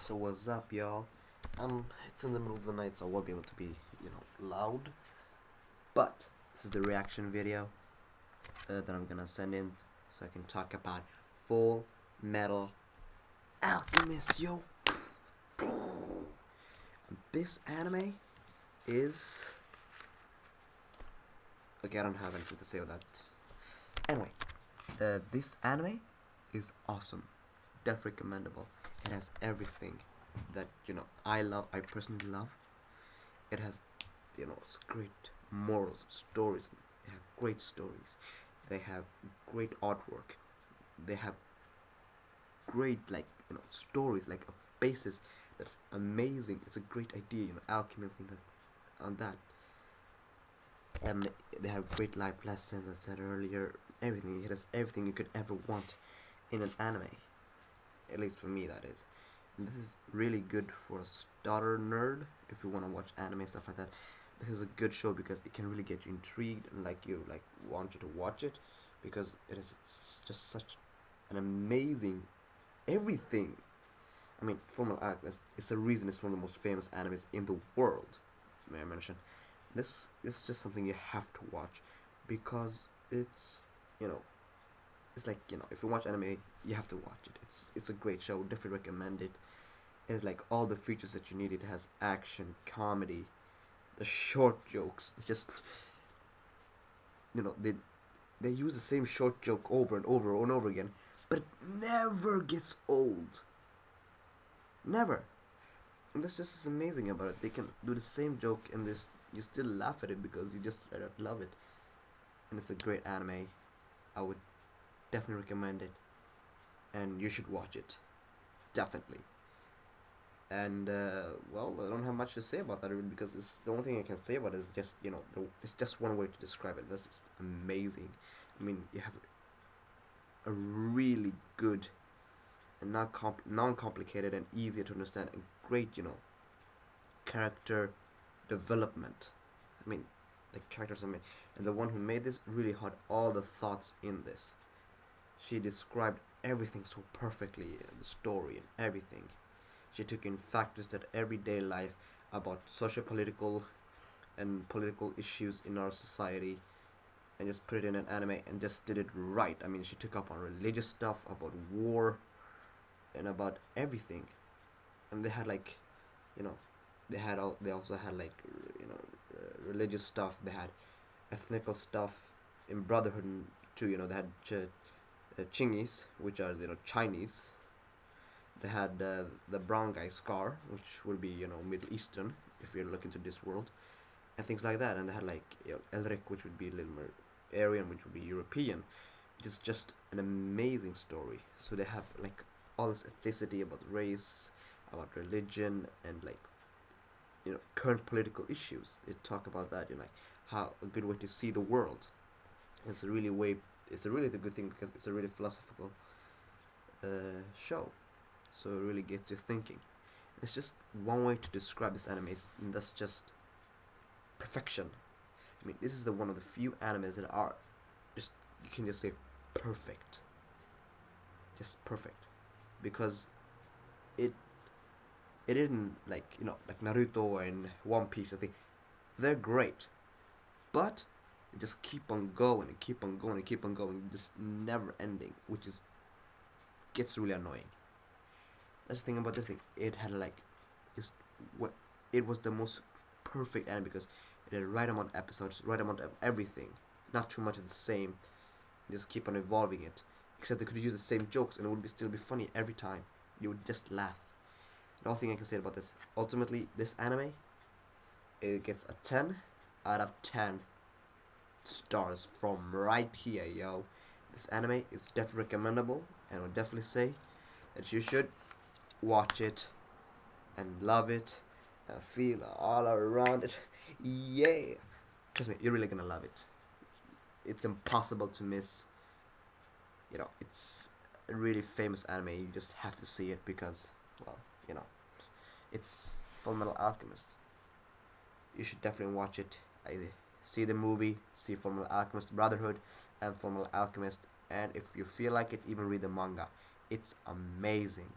So what's up, y'all? It's in the middle of the night, so I won't be able to be, loud. But this is the reaction video that I'm gonna send in, so I can talk about Full Metal Alchemist, yo. This anime is okay. I don't have anything to say about that. Anyway, this anime is awesome, definitely recommendable. It has everything that I love. I personally love. It has it's great morals, stories. They have great stories. They have great artwork. They have great stories, like a basis that's amazing. It's a great idea, alchemy, everything that on that. And they have great life lessons. I said earlier, everything. It has everything you could ever want in an anime. At least for me, that is. And this is really good for a starter nerd if you want to watch anime and stuff like that. This is a good show because it can really get you intrigued and want you to watch it, because it is just such an amazing everything. I mean, Fullmetal Alchemist is the reason it's one of the most famous animes in the world. May I mention? This is just something you have to watch because it's it's like if you watch anime, you have to watch it. It's a great show. Definitely recommend it. It has like all the features that you need. It has action, comedy, the short jokes. It's just they use the same short joke over and over and over again, but it never gets old. Never. And that's just is amazing about it. They can do the same joke and this you still laugh at it because you just love it. And it's a great anime. I would definitely recommend it, and you should watch it, definitely. And well, I don't have much to say about that really, because it's the only thing I can say about it is just it's just one way to describe it. That's just amazing. I mean, you have a really good and non-complicated and easier to understand and great character development. I mean, the characters are made, and the one who made this really had all the thoughts in this. She described everything so perfectly, the story and everything. She took in factors that everyday life about socio-political and political issues in our society and just put it in an anime and just did it right. I mean, she took up on religious stuff, about war, and about everything. And they had they also had religious stuff. They had ethnical stuff in Brotherhood too. They had Chinese, which are Chinese. They had the brown guy Scar, which would be Middle Eastern if you're looking to this world, and things like that. And they had Elric, which would be a little more Aryan, which would be European. It's just an amazing story. So they have all this ethnicity about race, about religion, and current political issues. They talk about that, how a good way to see the world. It's a really good thing because it's a really philosophical show. So it really gets you thinking. It's just one way to describe this anime, and that's just perfection. I mean, this is one of the few animes that are just, you can just say, perfect. Just perfect, because it didn't like Naruto and One Piece. I think they're great, but they just keep on going and keep on going and keep on going, just never ending, which is gets really annoying. That's the thing about this thing. It had just what it was the most perfect anime because it had the right amount of episodes, right amount of everything, not too much of the same. Just keep on evolving it. Except they could use the same jokes and it would still be funny every time. You would just laugh. The only thing I can say about this, ultimately, this anime, it gets a 10 out of 10 stars from right here, yo. This anime is definitely recommendable, and I would definitely say that you should watch it and love it and feel all around it. Yeah. Trust me, you're really gonna love it. It's impossible to miss. It's a really famous anime. You just have to see it because, well, it's Fullmetal Alchemist. You should definitely watch it. See the movie, see Fullmetal Alchemist Brotherhood and Fullmetal Alchemist, and if you feel like it, even read the manga. It's amazing.